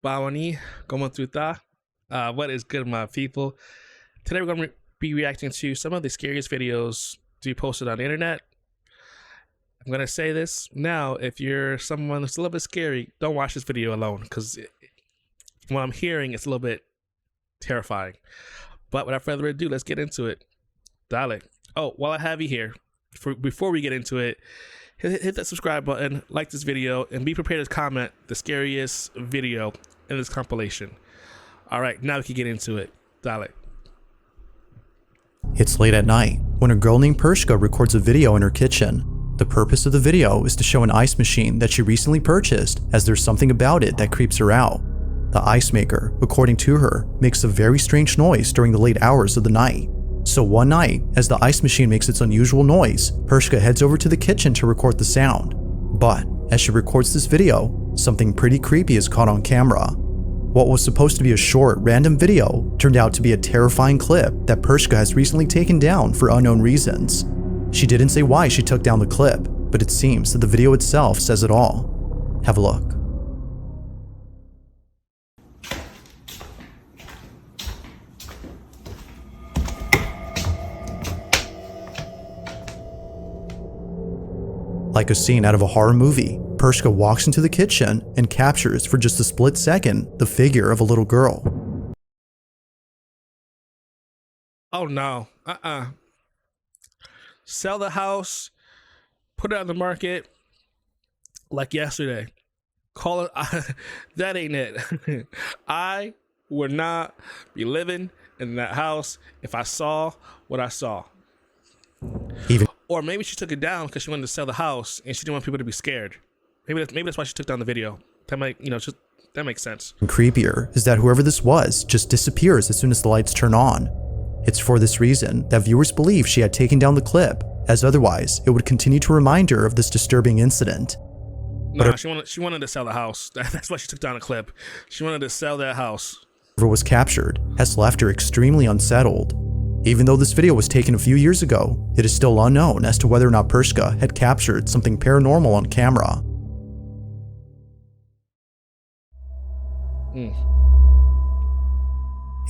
Bawani, going through that. What is good, my people? Today we're going to be reacting to some of the scariest videos to be posted on the internet. I'm going to say this now. If you're someone that's a little bit scary, don't watch this video alone, because from what I'm hearing, it's a little bit terrifying. But without further ado, let's get into it. Dale. Oh, while I have you here, before we get into it, hit that subscribe button, like this video, and be prepared to comment the scariest video in this compilation. All right, now we can get into it. Dale. It's late at night when a girl named Pershka records a video in her kitchen. The purpose of the video is to show an ice machine that she recently purchased, as there's something about it that creeps her out. The ice maker, according to her, makes a very strange noise during the late hours of the night. So one night, as the ice machine makes its unusual noise, Pershka heads over to the kitchen to record the sound. But as she records this video, something pretty creepy is caught on camera. What was supposed to be a short, random video turned out to be a terrifying clip that Pershka has recently taken down for unknown reasons. She didn't say why she took down the clip, but it seems that the video itself says it all. Have a look. Like a scene out of a horror movie, Pershka walks into the kitchen and captures for just a split second the figure of a little girl. Oh no. Sell the house, put it on the market like yesterday. Call it. That ain't it. I would not be living in that house if I saw what I saw. Or maybe she took it down because she wanted to sell the house and she didn't want people to be scared. Maybe that's why she took down the video. That might, that makes sense. And creepier is that whoever this was just disappears as soon as the lights turn on. It's for this reason that viewers believe she had taken down the clip, as otherwise it would continue to remind her of this disturbing incident. Nah, she wanted to sell the house. That's why she took down the clip. She wanted to sell that house. Whoever was captured has left her extremely unsettled. Even though this video was taken a few years ago, it is still unknown as to whether or not Pershka had captured something paranormal on camera.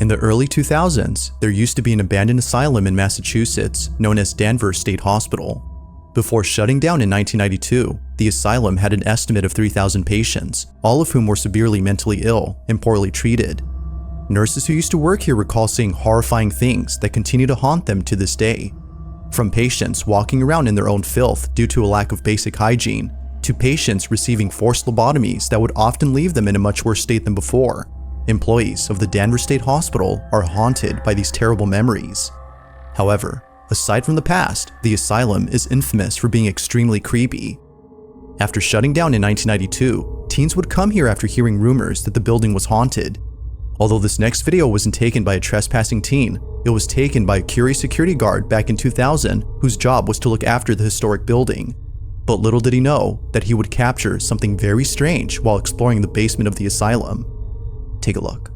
In the early 2000s, there used to be an abandoned asylum in Massachusetts known as Danvers State Hospital. Before shutting down in 1992, the asylum had an estimate of 3,000 patients, all of whom were severely mentally ill and poorly treated. Nurses who used to work here recall seeing horrifying things that continue to haunt them to this day. From patients walking around in their own filth due to a lack of basic hygiene, to patients receiving forced lobotomies that would often leave them in a much worse state than before, employees of the Danvers State Hospital are haunted by these terrible memories. However, aside from the past, the asylum is infamous for being extremely creepy. After shutting down in 1992, teens would come here after hearing rumors that the building was haunted. Although this next video wasn't taken by a trespassing teen, it was taken by a curious security guard back in 2000 whose job was to look after the historic building. But little did he know that he would capture something very strange while exploring the basement of the asylum. Take a look.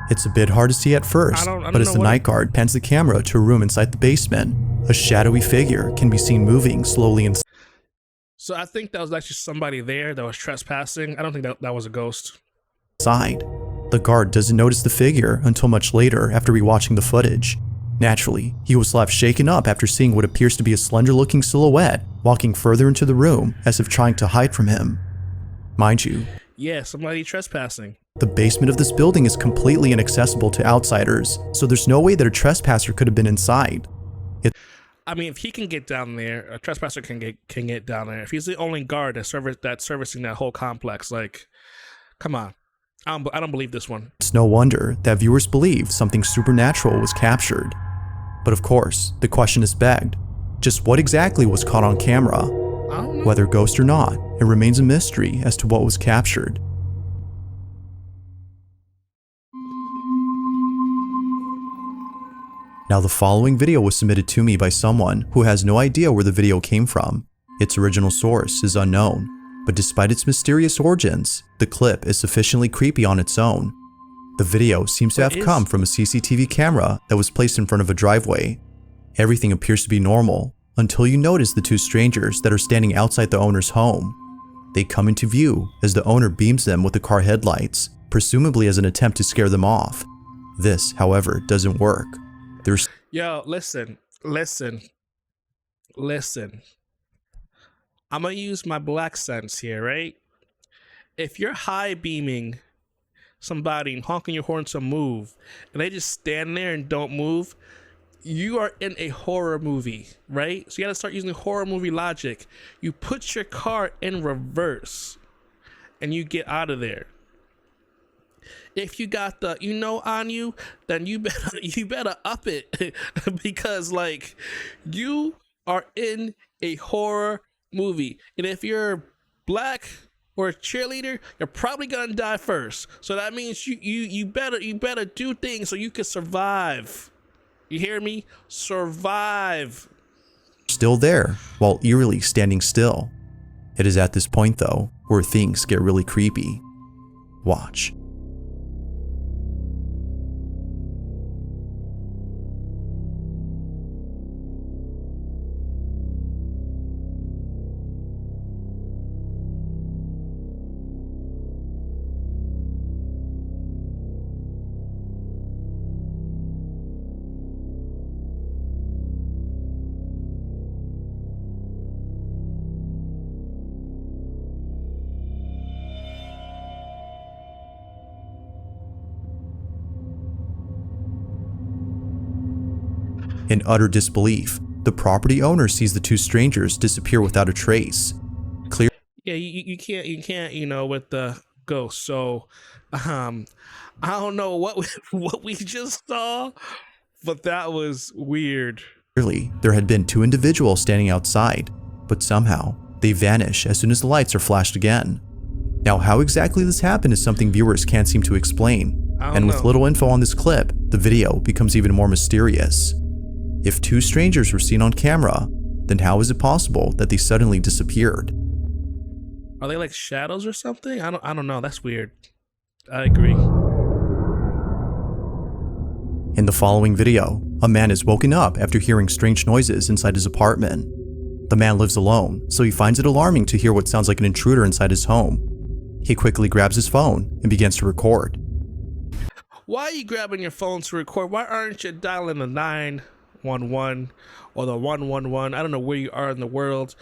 It's a bit hard to see at first, but as the night guard pans the camera to a room inside the basement, a shadowy figure can be seen moving slowly inside. So I think that was actually somebody there that was trespassing. I don't think that was a ghost. The guard doesn't notice the figure until much later after rewatching the footage. Naturally, he was left shaken up after seeing what appears to be a slender-looking silhouette walking further into the room as if trying to hide from him. Mind you, yeah, somebody trespassing. The basement of this building is completely inaccessible to outsiders, so there's no way that a trespasser could have been inside. I mean, if he can get down there, a trespasser can get down there. If he's the only guard that's servicing that whole complex, like, come on. I don't believe this one. It's no wonder that viewers believe something supernatural was captured. But of course, the question is begged. Just what exactly was caught on camera? I don't know. Whether ghost or not, it remains a mystery as to what was captured. Now, the following video was submitted to me by someone who has no idea where the video came from. Its original source is unknown, but despite its mysterious origins, the clip is sufficiently creepy on its own. The video seems to have come from a CCTV camera that was placed in front of a driveway. Everything appears to be normal until you notice the two strangers that are standing outside the owner's home. They come into view as the owner beams them with the car headlights, presumably as an attempt to scare them off. This, however, doesn't work. Yo, listen. I'm gonna use my black sense here, right? If you're high beaming somebody and honking your horn to move, and they just stand there and don't move, you are in a horror movie, right? So you gotta start using horror movie logic. You put your car in reverse, and you get out of there. If you got the on you, then you better up it because like you are in a horror movie, and if you're black or a cheerleader, you're probably gonna die first. So that means you better do things so you can survive. You hear me? Survive. Still there, while eerily standing still. It is at this point though where things get really creepy. Watch. In utter disbelief, the property owner sees the two strangers disappear without a trace. Yeah, you can't with the ghost. So I don't know what we just saw, but that was weird. Clearly, there had been two individuals standing outside, but somehow they vanish as soon as the lights are flashed again. Now, how exactly this happened is something viewers can't seem to explain, and with little info on this clip, the video becomes even more mysterious. If two strangers were seen on camera, then how is it possible that they suddenly disappeared? Are they like shadows or something? I don't know. That's weird. I agree. In the following video, a man is woken up after hearing strange noises inside his apartment. The man lives alone, so he finds it alarming to hear what sounds like an intruder inside his home. He quickly grabs his phone and begins to record. Why are you grabbing your phone to record? Why aren't you dialing the 911 or the 111? I don't know where you are in the world.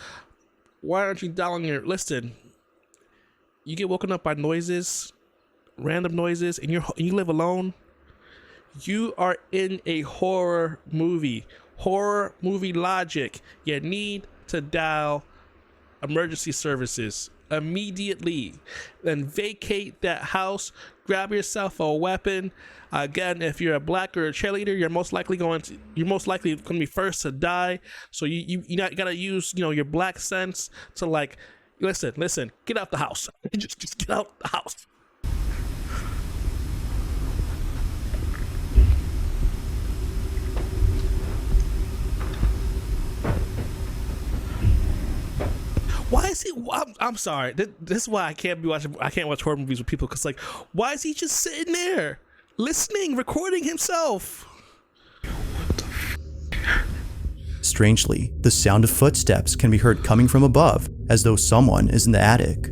Why aren't you dialing your... Listen, you get woken up by noises, random noises, and you live alone. You are in a horror movie. Horror movie logic. You need to dial emergency services immediately. Then vacate that house. Grab yourself a weapon. Again, if you're a black or a cheerleader, you're most likely going to be first to die. So you gotta use your black sense to like listen. Get out the house. just get out the house. Why is he? I'm sorry. This is why I can't watch horror movies with people. Cause like, why is he just sitting there, listening, recording himself? Strangely, the sound of footsteps can be heard coming from above, as though someone is in the attic.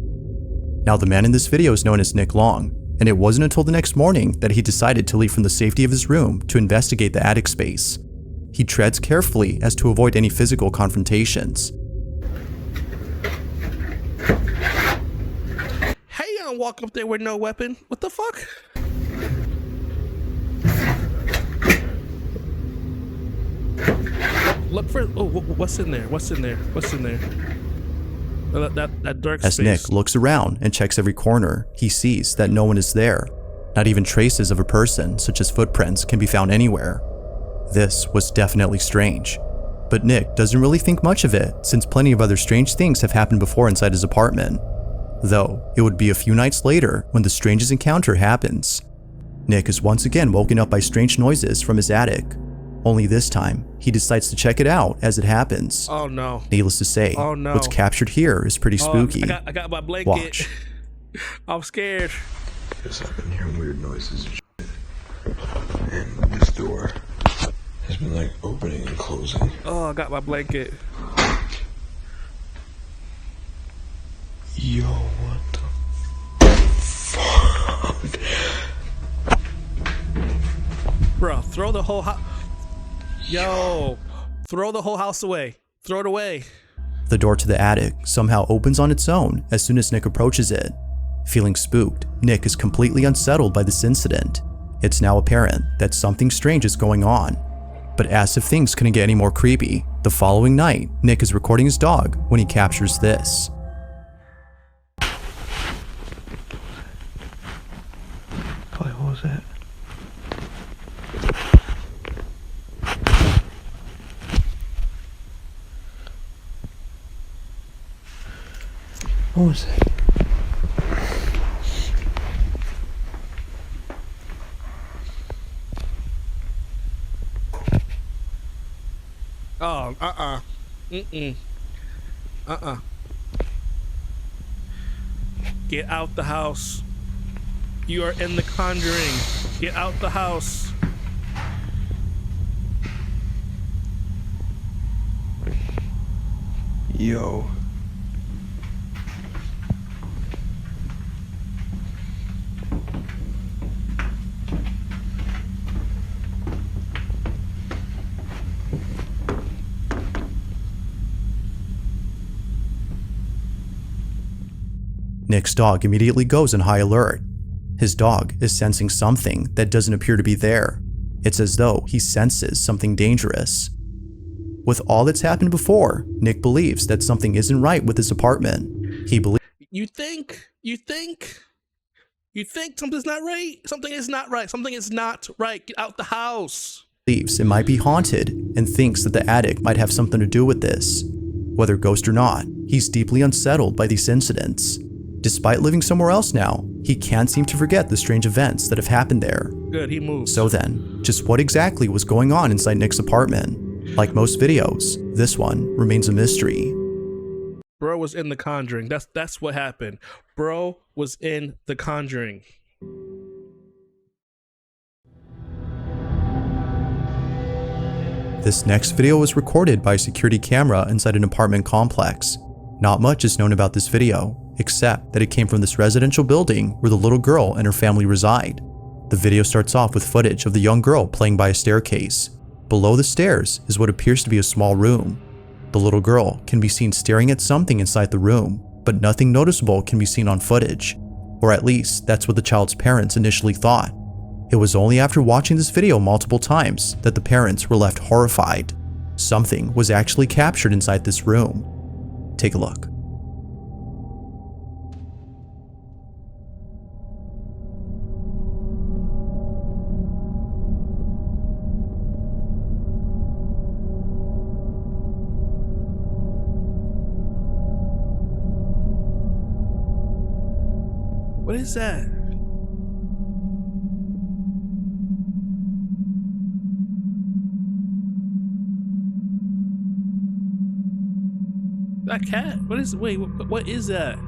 Now, the man in this video is known as Nick Long, and it wasn't until the next morning that he decided to leave from the safety of his room to investigate the attic space. He treads carefully as to avoid any physical confrontations. Walk up there with no weapon. What the fuck? Look for... Oh, what's in there? What's in there? That dark As space. Nick looks around and checks every corner, he sees that no one is there. Not even traces of a person, such as footprints, can be found anywhere. This was definitely strange. But Nick doesn't really think much of it, since plenty of other strange things have happened before inside his apartment. Though, it would be a few nights later when the strangest encounter happens. Nick is once again woken up by strange noises from his attic. Only this time, he decides to check it out as it happens. Oh no. Needless to say, Oh no. what's captured here is pretty spooky. I got my blanket. Watch. I'm scared. Yes, I've been hearing weird noises and shit. And this door has been like opening and closing. Oh, I got my blanket. Yo, what the fuck? Bro, throw the whole house. Yo, throw the whole house away. Throw it away. The door to the attic somehow opens on its own as soon as Nick approaches it. Feeling spooked, Nick is completely unsettled by this incident. It's now apparent that something strange is going on. But as if things couldn't get any more creepy, the following night, Nick is recording his dog when he captures this. What was that? What was that? Oh, Get out the house. You are in The Conjuring. Get out the house. Yo. Nick's dog immediately goes on high alert. His dog is sensing something that doesn't appear to be there. It's as though he senses something dangerous. With all that's happened before, Nick believes that something isn't right with his apartment. He You think something's not right? Something is not right. Something is not right. Get out the house. believes it might be haunted and thinks that the attic might have something to do with this. Whether ghost or not, he's deeply unsettled by these incidents. Despite living somewhere else now, he can't seem to forget the strange events that have happened there. Good, he moved. So then, just what exactly was going on inside Nick's apartment? Like most videos, this one remains a mystery. Bro was in The Conjuring. That's what happened. Bro was in The Conjuring. This next video was recorded by a security camera inside an apartment complex. Not much is known about this video, except that it came from this residential building where the little girl and her family reside. The video starts off with footage of the young girl playing by a staircase. Below the stairs is what appears to be a small room. The little girl can be seen staring at something inside the room, but nothing noticeable can be seen on footage. Or at least, that's what the child's parents initially thought. It was only after watching this video multiple times that the parents were left horrified. Something was actually captured inside this room. Take a look. What is that? That cat? What is? Wait, what is that?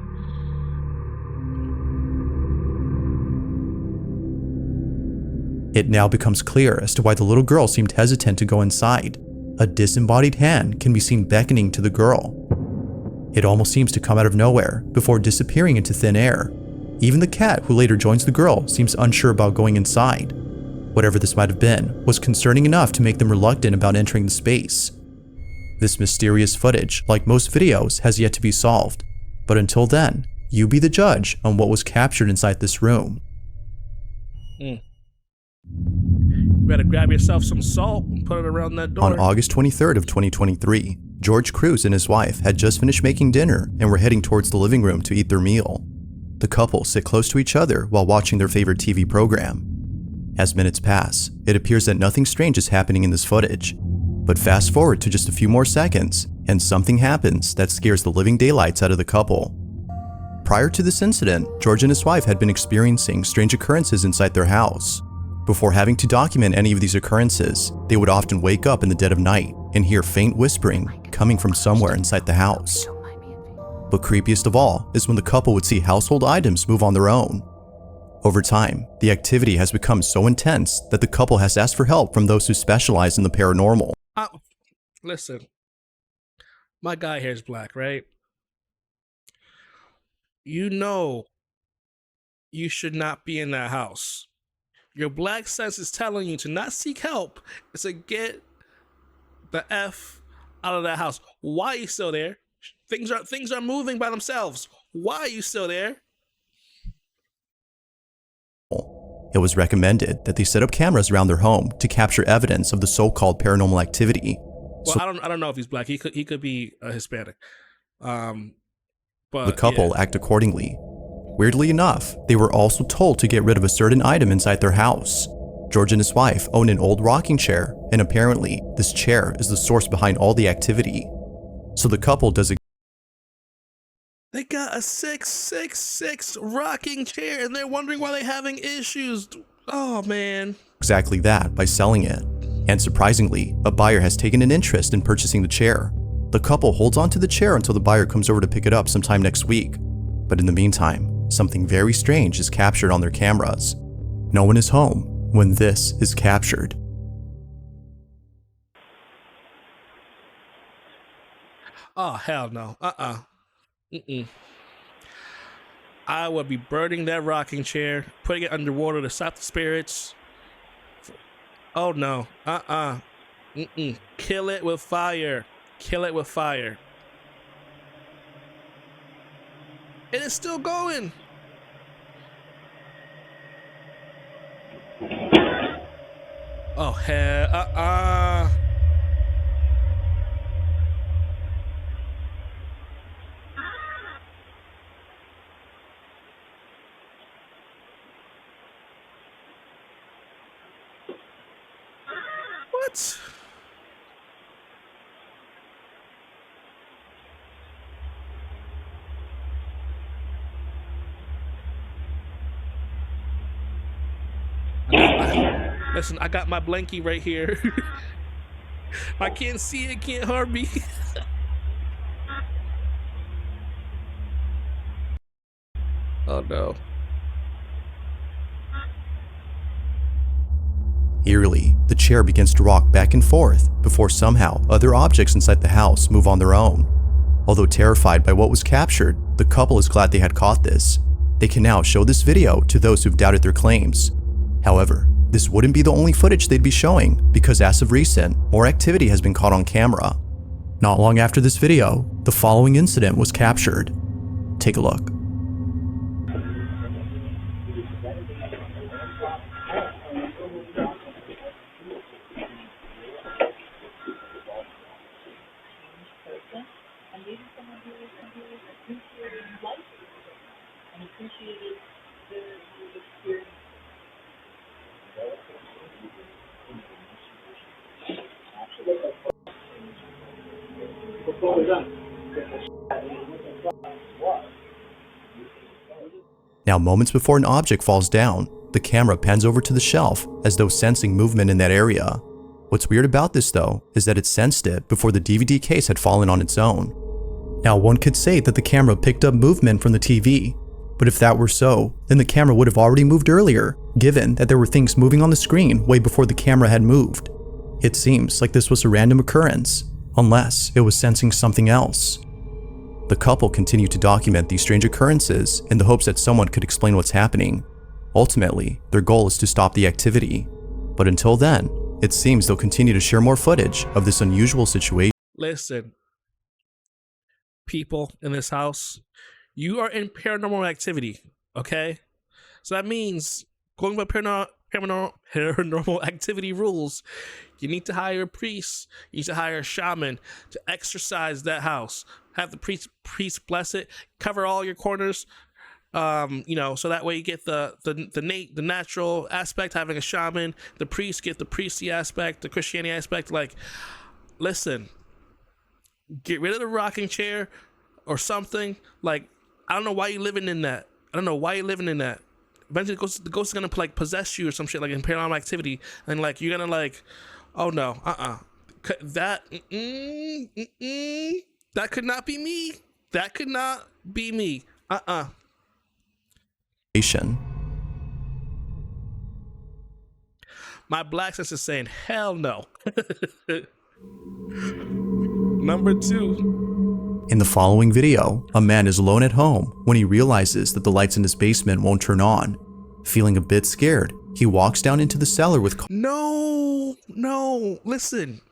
It now becomes clear as to why the little girl seemed hesitant to go inside. A disembodied hand can be seen beckoning to the girl. It almost seems to come out of nowhere before disappearing into thin air. Even the cat who later joins the girl seems unsure about going inside. Whatever this might have been was concerning enough to make them reluctant about entering the space. This mysterious footage, like most videos, has yet to be solved. But until then, you be the judge on what was captured inside this room. You better grab yourself some salt and put it around that door. On August 23rd of 2023, George Cruz and his wife had just finished making dinner and were heading towards the living room to eat their meal. The couple sit close to each other while watching their favorite TV program. As minutes pass, it appears that nothing strange is happening in this footage. But fast forward to just a few more seconds, and something happens that scares the living daylights out of the couple. Prior to this incident, George and his wife had been experiencing strange occurrences inside their house. Before having to document any of these occurrences, they would often wake up in the dead of night and hear faint whispering coming from somewhere inside the house. But creepiest of all is when the couple would see household items move on their own. Over time, the activity has become so intense that the couple has asked for help from those who specialize in the paranormal. Listen, my guy here is black, right? You know you should not be in that house. Your black sense is telling you to not seek help. It's to get the F out of that house. Why are you still there? Things are moving by themselves. Why are you still there? It was recommended that they set up cameras around their home to capture evidence of the so-called paranormal activity. Well, I don't know if he's black. He could be Hispanic. But The couple act accordingly. Weirdly enough, they were also told to get rid of a certain item inside their house. George and his wife own an old rocking chair, and apparently, this chair is the source behind all the activity. So the couple does They got a 666 rocking chair, and they're wondering why they're having issues. Oh man. exactly that by selling it. And surprisingly, a buyer has taken an interest in purchasing the chair. The couple holds onto the chair until the buyer comes over to pick it up sometime next week. But in the meantime, something very strange is captured on their cameras. No one is home when this is captured. Oh hell no. Mm-mm. I would be burning that rocking chair, putting it underwater to stop the spirits. Oh no. Mm-mm. Kill it with fire. Kill it with fire. It is still going. Oh hell. What? Listen, I got my blankie right here. I can't see it, can't harm me. Oh no. Eerily, the chair begins to rock back and forth before somehow other objects inside the house move on their own. Although terrified by what was captured, the couple is glad they had caught this. They can now show this video to those who've doubted their claims. However, this wouldn't be the only footage they'd be showing because as of recent, more activity has been caught on camera. Not long after this video, the following incident was captured. Take a look. Now, moments before an object falls down, the camera pans over to the shelf as though sensing movement in that area. What's weird about this though is that it sensed it before the DVD case had fallen on its own. Now, one could say that the camera picked up movement from the TV, but if that were so, then the camera would have already moved earlier, given that there were things moving on the screen way before the camera had moved. It seems like this was a random occurrence, unless it was sensing something else. The couple continued to document these strange occurrences in the hopes that someone could explain what's happening. Ultimately, their goal is to stop the activity. But until then, it seems they'll continue to share more footage of this unusual situation. Listen, people in this house, you are in paranormal activity, okay? So that means going by paranormal activity rules. You need to hire a priest. You need to hire a shaman to exorcise that house. Have the priest bless it. Cover all your corners. So that way you get the natural aspect, having a shaman. The priest get the priesty aspect, the Christianity aspect. Like, listen, get rid of the rocking chair or something. Like, I don't know why you're living in that. Eventually, the ghost is gonna like possess you or some shit, like in Paranormal Activity, and like you're gonna like, oh no, that that could not be me. That could not be me. My black sense is saying hell no. Number 2. In the following video, a man is alone at home when he realizes that the lights in his basement won't turn on. Feeling a bit scared, he walks down into the cellar with No, listen.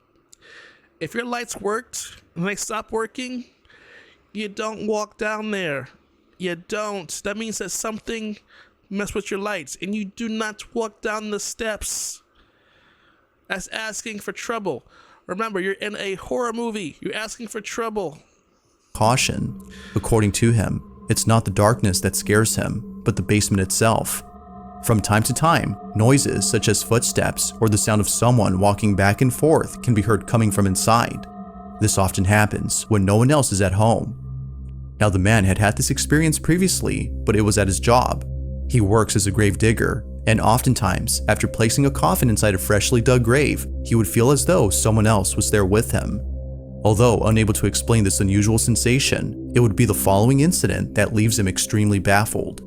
If your lights worked and they stop working, you don't walk down there. You don't. That means that something messed with your lights, and you do not walk down the steps. That's asking for trouble. Remember, you're in a horror movie. You're asking for trouble. caution. According to him, it's not the darkness that scares him, but the basement itself. From time to time, noises such as footsteps or the sound of someone walking back and forth can be heard coming from inside. This often happens when no one else is at home. Now, the man had had this experience previously, but it was at his job. He works as a grave digger, and oftentimes, after placing a coffin inside a freshly dug grave, he would feel as though someone else was there with him. Although unable to explain this unusual sensation, it would be the following incident that leaves him extremely baffled.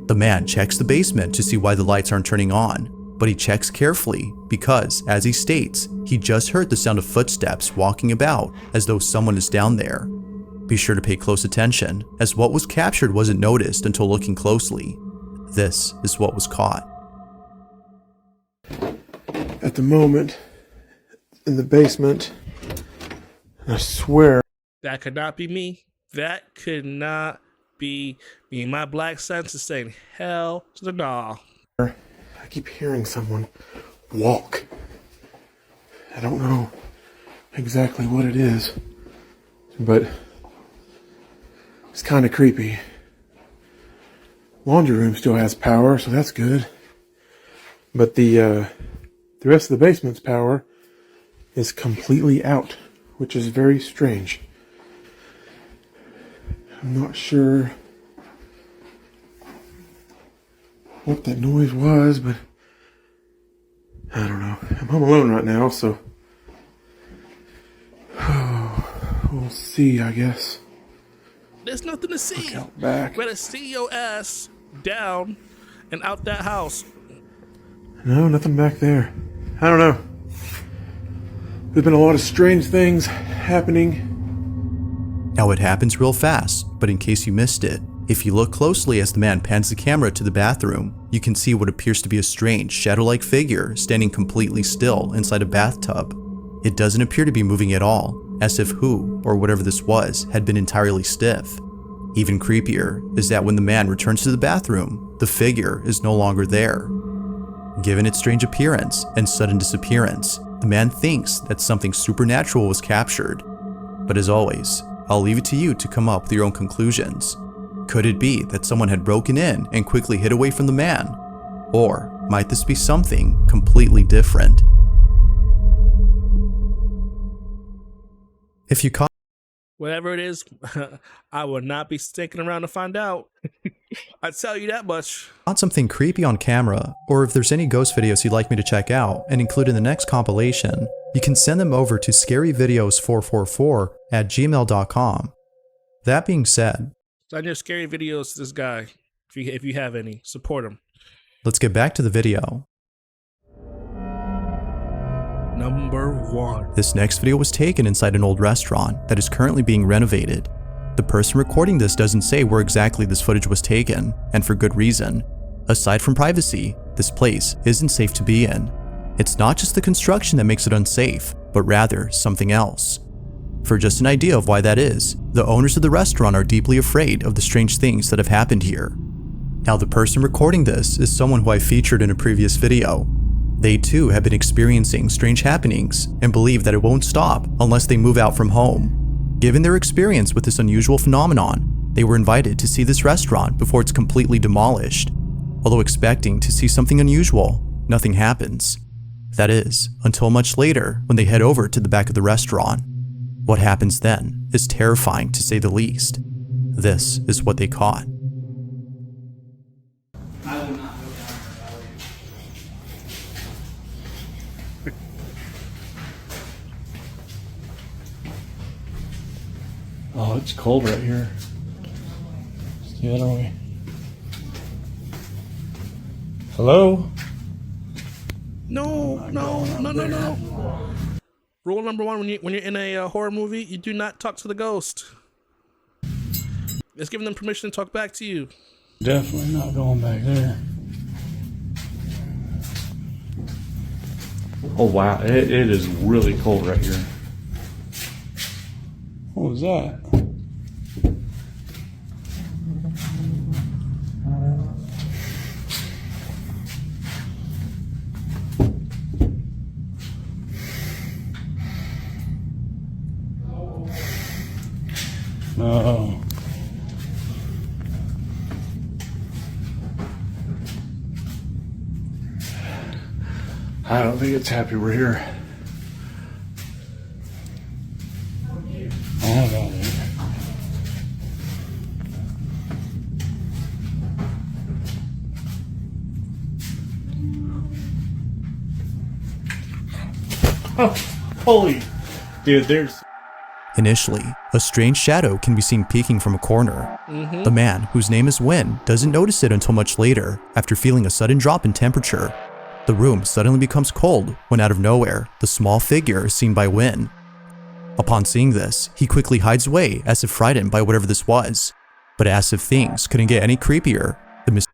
The man checks the basement to see why the lights aren't turning on, but he checks carefully because, as he states, he just heard the sound of footsteps walking about as though someone is down there. Be sure to pay close attention, as what was captured wasn't noticed until looking closely. This is what was caught. At the moment, in the basement, I swear. That could not be me. That could not be me. My black sense is saying hell to the no. I keep hearing someone walk. I don't know exactly what it is, but it's kind of creepy. Laundry room still has power, so that's good. But the rest of the basement's power is completely out, which is very strange. I'm not sure what that noise was, but I don't know. I'm home alone right now, so we'll see, I guess. There's nothing to see. Look out back. Better see your ass down and out that house. No, nothing back there. I don't know. There's been a lot of strange things happening. Now, it happens real fast, but in case you missed it, if you look closely as the man pans the camera to the bathroom, you can see what appears to be a strange, shadow-like figure standing completely still inside a bathtub. It doesn't appear to be moving at all, as if who, or whatever this was, had been entirely stiff. Even creepier is that when the man returns to the bathroom, the figure is no longer there. Given its strange appearance and sudden disappearance, the man thinks that something supernatural was captured. But as always, I'll leave it to you to come up with your own conclusions. Could it be that someone had broken in and quickly hid away from the man? Or might this be something completely different? If you caught Whatever it is, I will not be sticking around to find out. I tell you that much. something creepy on camera, or if there's any ghost videos you'd like me to check out and include in the next compilation, you can send them over to scaryvideos444@gmail.com. That being said, Send your scary videos to this guy, if you have any. Support him. let's get back to the video. Number 1. This next video was taken inside an old restaurant that is currently being renovated. The person recording this doesn't say where exactly this footage was taken, and for good reason. Aside from privacy, this place isn't safe to be in. It's not just the construction that makes it unsafe, but rather something else. For just an idea of why that is, the owners of the restaurant are deeply afraid of the strange things that have happened here. Now, the person recording this is someone who I featured in a previous video. They too have been experiencing strange happenings and believe that it won't stop unless they move out from home. Given their experience with this unusual phenomenon, they were invited to see this restaurant before it's completely demolished. Although expecting to see something unusual, nothing happens. That is, until much later when they head over to the back of the restaurant. What happens then is terrifying to say the least. This is what they caught. Oh, it's cold right here. It's the other way. Hello? No. Rule number one: when you're in a horror movie, you do not talk to the ghost. It's giving them permission to talk back to you. Definitely not going back there. Oh wow, it is really cold right here. What was that? No. I don't think it's happy we're here. Oh, no. Oh, holy. Dude, there's... Initially, a strange shadow can be seen peeking from a corner. The man, whose name is Win, doesn't notice it until much later, after feeling a sudden drop in temperature. The room suddenly becomes cold when out of nowhere, the small figure is seen by Win. Upon seeing this, he quickly hides away as if frightened by whatever this was. But as if things couldn't get any creepier, the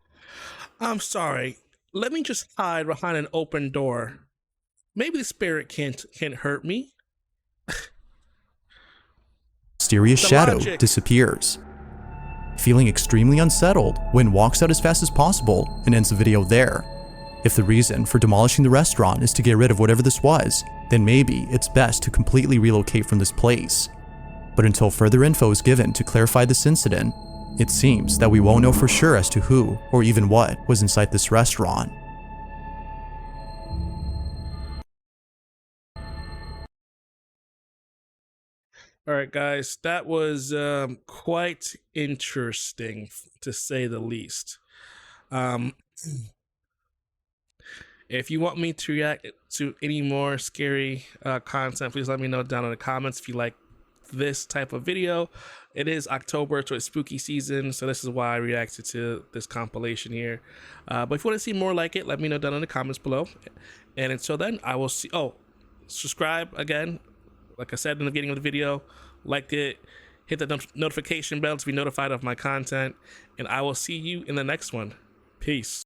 I'm sorry. Let me just hide behind an open door. Maybe the spirit can't hurt me. mysterious The shadow logic. disappears. Feeling extremely unsettled, Win walks out as fast as possible and ends the video there. If the reason for demolishing the restaurant is to get rid of whatever this was, then maybe it's best to completely relocate from this place. But until further info is given to clarify this incident, it seems that we won't know for sure as to who or even what was inside this restaurant. All right, guys, that was quite interesting, to say the least. If you want me to react to any more scary content, please let me know down in the comments if you like this type of video. It is October, so it's spooky season, so this is why I reacted to this compilation here. But if you want to see more like it, let me know down in the comments below. And until then, I will see... Oh, subscribe again. Like I said in the beginning of the video, like it, hit the notification bell to be notified of my content, and I will see you in the next one. Peace.